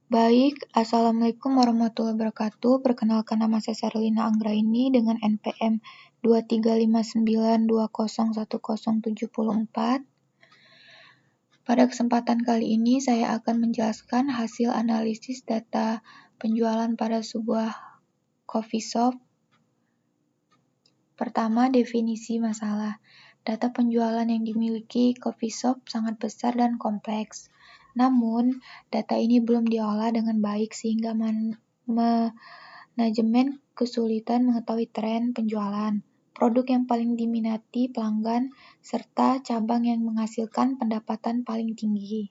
Baik, Assalamualaikum warahmatullahi wabarakatuh. Perkenalkan, nama saya Serlina Anggraini dengan NPM 2359201074. Pada kesempatan kali ini saya akan menjelaskan hasil analisis data penjualan pada sebuah coffee shop. Pertama, definisi masalah. Data penjualan yang dimiliki coffee shop sangat besar dan kompleks. Namun, data ini belum diolah dengan baik sehingga manajemen kesulitan mengetahui tren penjualan, produk yang paling diminati pelanggan, serta cabang yang menghasilkan pendapatan paling tinggi.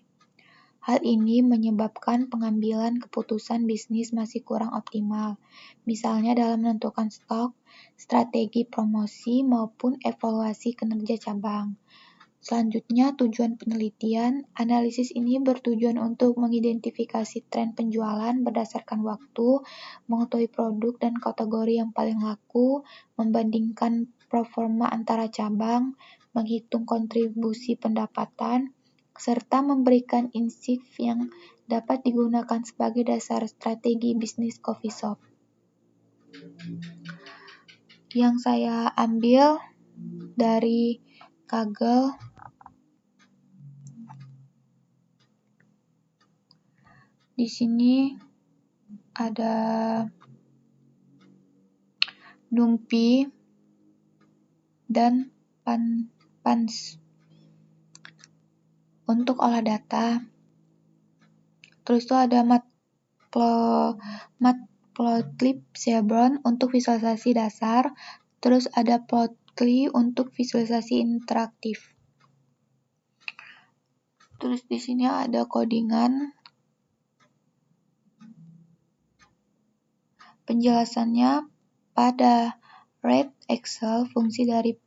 Hal ini menyebabkan pengambilan keputusan bisnis masih kurang optimal, misalnya dalam menentukan stok, strategi promosi, maupun evaluasi kinerja cabang. Selanjutnya, tujuan penelitian. Analisis ini bertujuan untuk mengidentifikasi tren penjualan berdasarkan waktu, mengetahui produk dan kategori yang paling laku, membandingkan performa antara cabang, menghitung kontribusi pendapatan, serta memberikan insight yang dapat digunakan sebagai dasar strategi bisnis coffee shop. Yang saya ambil dari Kaggle. Di sini ada Numpy dan Pans untuk olah data. Terus itu ada Matplotlib Chevron untuk visualisasi dasar. Terus ada Plotly untuk visualisasi interaktif. Terus di sini ada codingan. Penjelasannya, pada read Excel, fungsi dari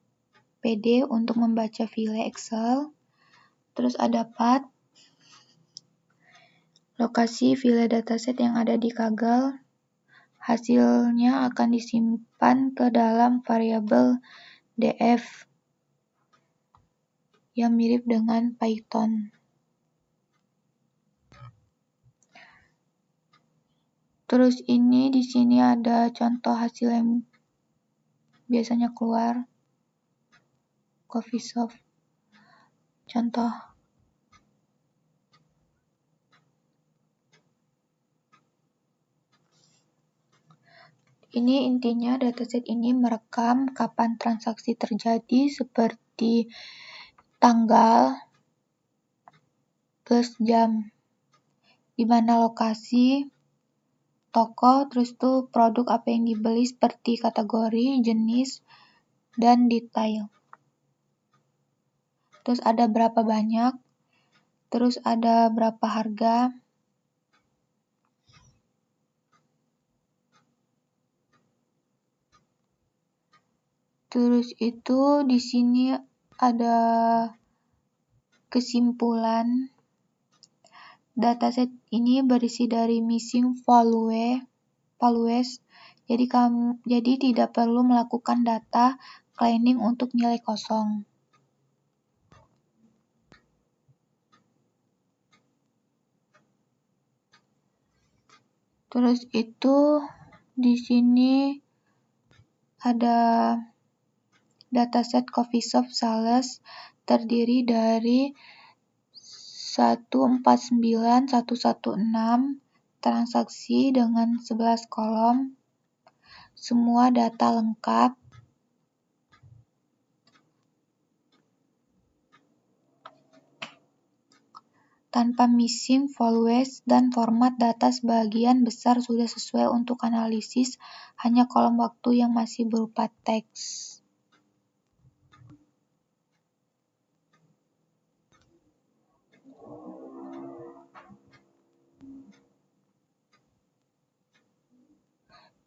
PD untuk membaca file Excel. Terus ada path, lokasi file dataset yang ada di Kaggle. Hasilnya akan disimpan ke dalam variabel df yang mirip dengan Python. Terus di sini ada contoh hasil yang biasanya keluar coffee shop. Contoh. Ini intinya dataset ini merekam kapan transaksi terjadi seperti tanggal plus jam, di mana lokasi, toko, terus tuh produk apa yang dibeli seperti kategori, jenis, dan detail. Terus ada berapa banyak, terus ada berapa harga. Terus itu di sini ada kesimpulan. Dataset ini berisi dari missing values. Jadi tidak perlu melakukan data cleaning untuk nilai kosong. Terus itu di sini ada dataset coffee shop sales terdiri dari 149116 transaksi dengan 11 kolom. Semua data lengkap. Tanpa missing values dan format data sebagian besar sudah sesuai untuk analisis, hanya kolom waktu yang masih berupa teks.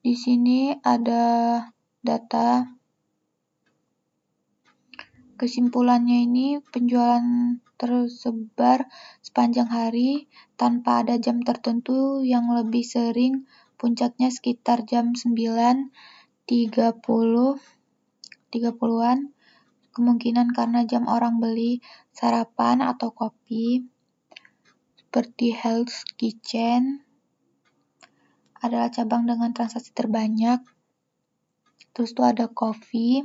Di sini ada data. Kesimpulannya ini penjualan tersebar sepanjang hari tanpa ada jam tertentu, yang lebih sering puncaknya sekitar jam 9.30-an, kemungkinan karena jam orang beli sarapan atau kopi, seperti Hell's Kitchen. adalah cabang dengan transaksi terbanyak. Terus tuh ada coffee,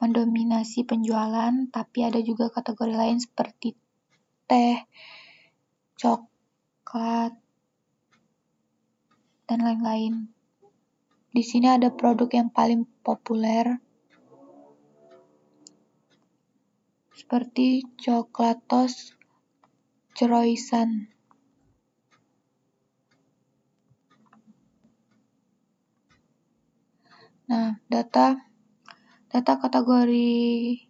mendominasi penjualan, tapi ada juga kategori lain seperti teh, coklat, dan lain-lain. Di sini ada produk yang paling populer, seperti Coklatos Croissant. Nah, data kategori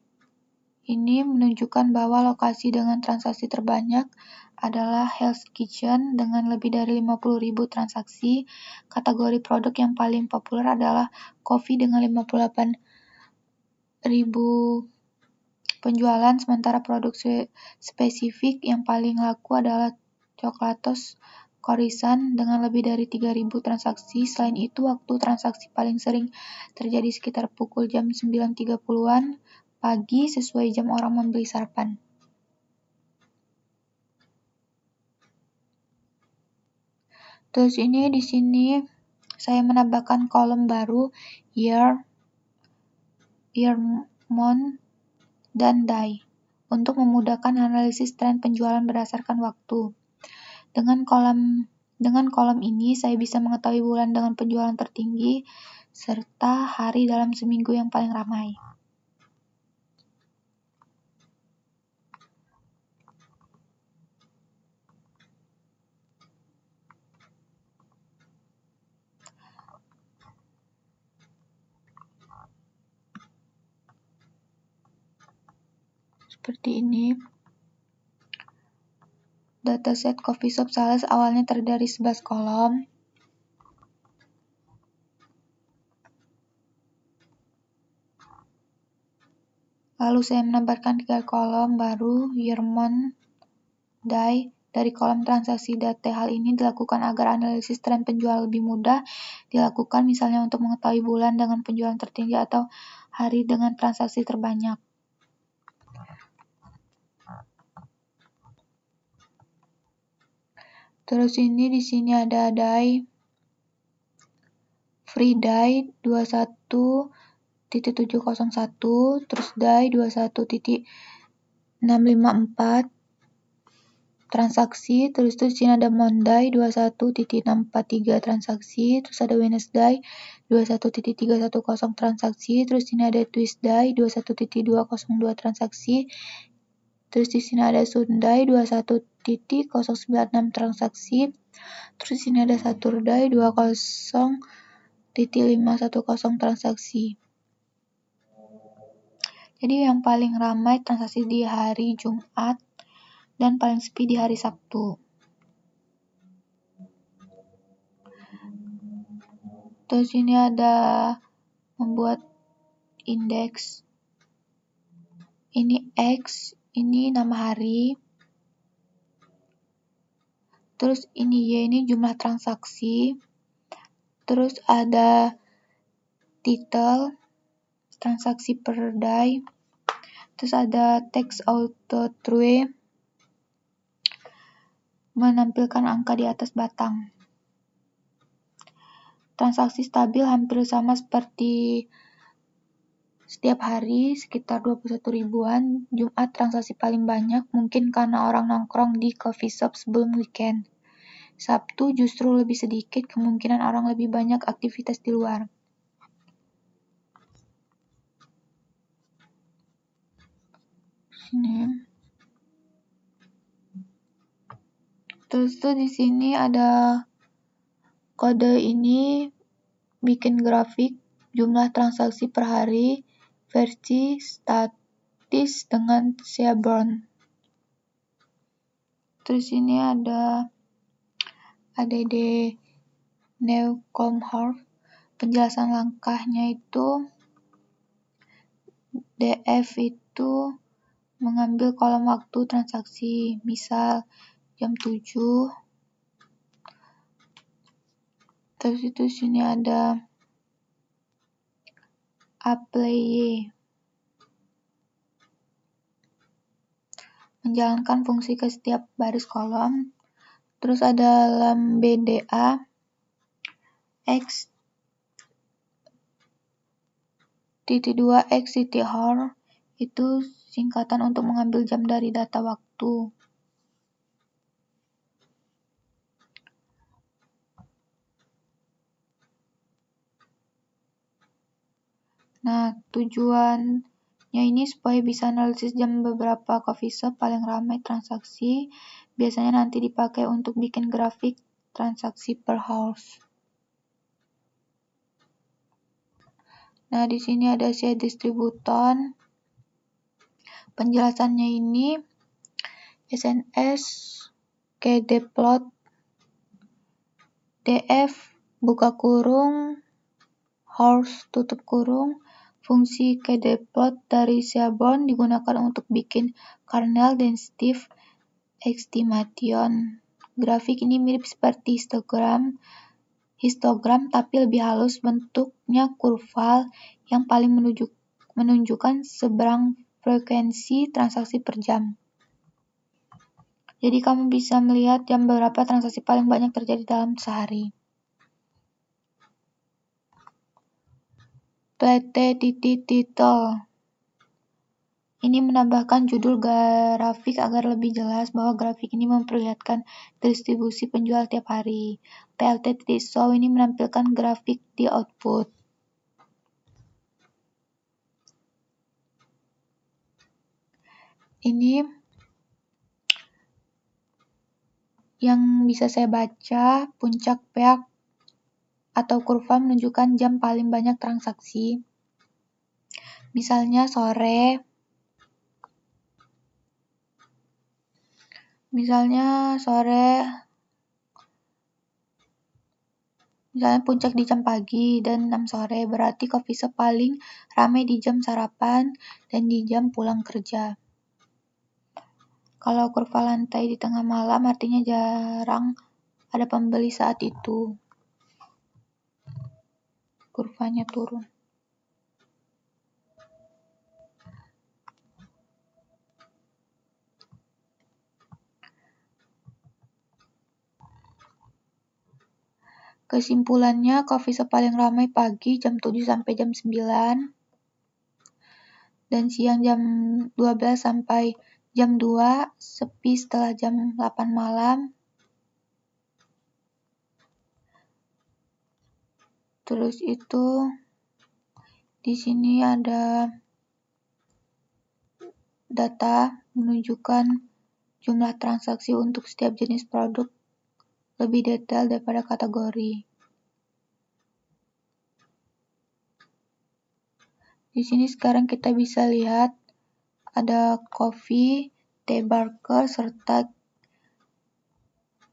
ini menunjukkan bahwa lokasi dengan transaksi terbanyak adalah Hell's Kitchen dengan lebih dari 50.000 transaksi. Kategori produk yang paling populer adalah coffee dengan 58.000 penjualan, sementara produk spesifik yang paling laku adalah Coklatos Croissant dengan lebih dari 3.000 transaksi. Selain itu, waktu transaksi paling sering terjadi sekitar pukul jam 9.30-an pagi sesuai jam orang membeli sarapan. Terus di sini saya menambahkan kolom baru year, month, dan day untuk memudahkan analisis tren penjualan berdasarkan waktu. Dengan kolom ini saya bisa mengetahui bulan dengan penjualan tertinggi serta hari dalam seminggu yang paling ramai. Seperti ini. Dataset coffee shop sales awalnya terdiri dari 11 kolom. Lalu saya menambahkan 3 kolom baru year, month, day dari kolom transaksi data. Hal ini dilakukan agar analisis tren penjualan lebih mudah dilakukan, misalnya untuk mengetahui bulan dengan penjualan tertinggi atau hari dengan transaksi terbanyak. Terus di sini ada day, free day 21.701, terus day 21.654 transaksi, terus di sini ada Monday 21.643 transaksi, terus ada Wednesday 21.310 transaksi, terus ini ada Tuesday 21.202 transaksi, terus di sini ada Sunday 21.096 transaksi, terus di sini ada Saturday 20.510 transaksi. Jadi yang paling ramai transaksi di hari Jumat dan paling sepi di hari Sabtu. Terus ini ada membuat indeks. Ini X, ini nama hari. Terus ini Y, ini jumlah transaksi. Terus ada title, transaksi per day. Terus ada text auto true, menampilkan angka di atas batang. Transaksi stabil hampir sama seperti setiap hari, sekitar 21.000-an. Jumat transaksi paling banyak, mungkin karena orang nongkrong di coffee shop sebelum weekend. Sabtu justru lebih sedikit, kemungkinan orang lebih banyak aktivitas di luar. Sini. Terus di sini ada kode ini bikin grafik jumlah transaksi per hari versi statis dengan Seaborn. Terus ini ada ADD Newcomb-Harf. Penjelasan langkahnya itu DF itu mengambil kolom waktu transaksi, misal jam 7. Terus sini ada apply, menjalankan fungsi ke setiap baris kolom. Terus ada lambda, X.2X.hour itu singkatan untuk mengambil jam dari data waktu. Nah, tujuannya ini supaya bisa analisis jam beberapa coffee shop paling ramai transaksi. Biasanya nanti dipakai untuk bikin grafik transaksi per hours. Nah, di sini ada share distribution. Penjelasannya ini SNS kdplot df buka kurung hours tutup kurung. Fungsi kdplot dari Seaborn digunakan untuk bikin kernel density estimation. Grafik ini mirip seperti histogram tapi lebih halus, bentuknya kurval yang paling menunjukkan seberang frekuensi transaksi per jam. Jadi kamu bisa melihat jam berapa transaksi paling banyak terjadi dalam sehari. Title. Ini menambahkan judul grafik agar lebih jelas bahwa grafik ini memperlihatkan distribusi penjual tiap hari. Show ini menampilkan grafik di output. Ini yang bisa saya baca, puncak peak atau kurva menunjukkan jam paling banyak transaksi. Misalnya sore puncak di jam pagi dan 6 sore, berarti coffee shop paling ramai di jam sarapan dan di jam pulang kerja. Kalau kurva lantai di tengah malam artinya jarang ada pembeli saat itu. Kurvanya turun. Kesimpulannya, coffee shop paling ramai pagi jam 7 sampai jam 9 dan siang jam 12 sampai jam 2, sepi setelah jam 8 malam. Terus itu di sini ada data menunjukkan jumlah transaksi untuk setiap jenis produk lebih detail daripada kategori. Di sini sekarang kita bisa lihat ada coffee, teh barker, serta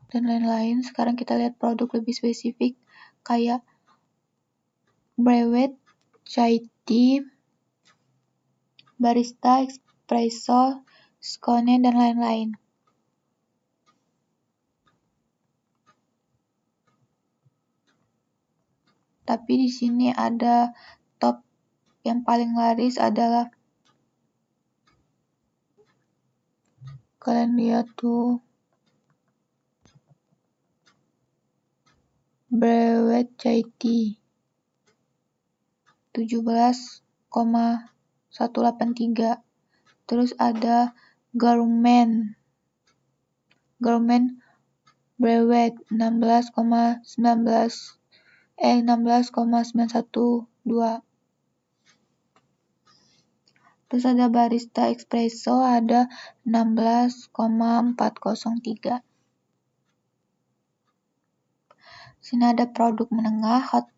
dan lain-lain. Sekarang kita lihat produk lebih spesifik kayak brewed, chai tea, barista, espresso, scone, dan lain-lain. Tapi di sini ada top yang paling laris adalah kalian lihat tuh brewed chai tea 17,183. Terus ada gourmet brewed 16,912. Terus ada barista espresso ada 16,403. Sini ada produk menengah hot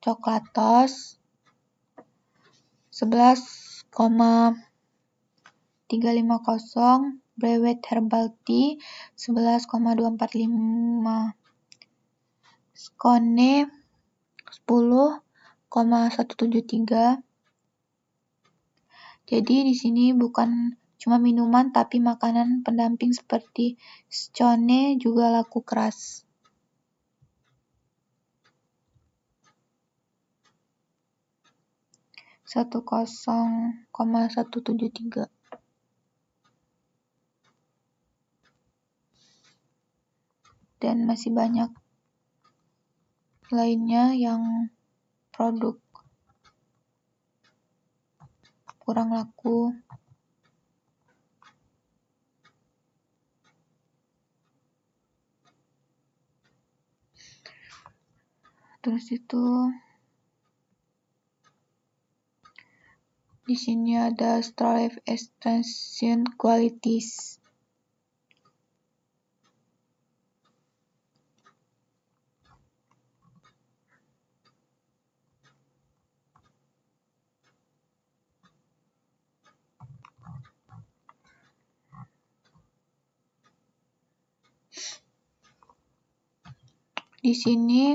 chocolate toast 11,350, brewed herbal tea 11,245, scone 10,173. Jadi di sini bukan cuma minuman tapi makanan pendamping seperti scone juga laku keras. (10,173) dan masih banyak. lainnya yang produk kurang laku. Terus itu di sini ada Store Life Extension Qualities. Di sini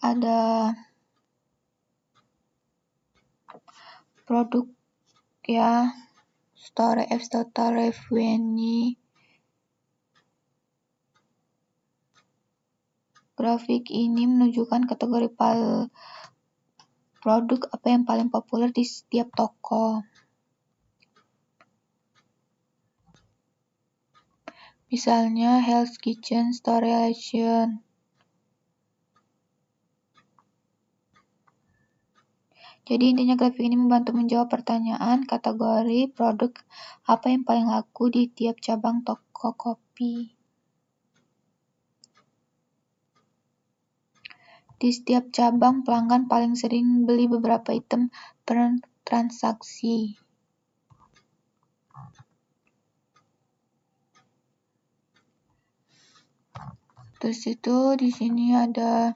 ada produk ya, Store F Total Revenue. Grafik ini menunjukkan kategori produk apa yang paling populer di setiap toko. Misalnya Hell's Kitchen Store Relation. Jadi intinya grafik ini membantu menjawab pertanyaan kategori produk apa yang paling laku di tiap cabang toko kopi. Di setiap cabang, pelanggan paling sering beli beberapa item per transaksi. Terus itu di sini ada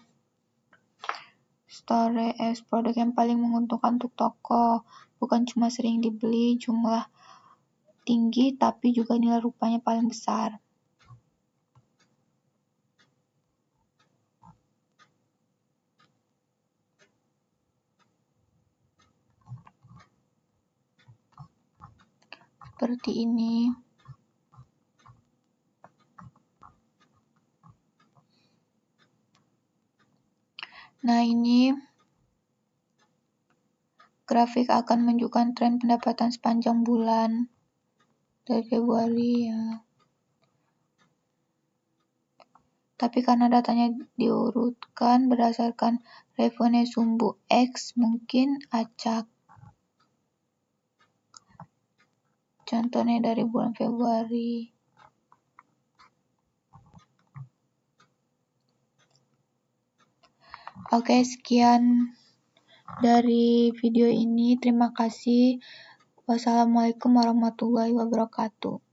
Store as produk yang paling menguntungkan untuk toko. Bukan cuma sering dibeli, jumlah tinggi, tapi juga nilai rupiahnya paling besar. Seperti ini. Nah, ini grafik akan menunjukkan tren pendapatan sepanjang bulan dari Februari ya. Tapi karena datanya diurutkan berdasarkan revenue sumbu X, mungkin acak. Contohnya dari bulan Februari. Oke, sekian dari video ini. Terima kasih. Wassalamualaikum warahmatullahi wabarakatuh.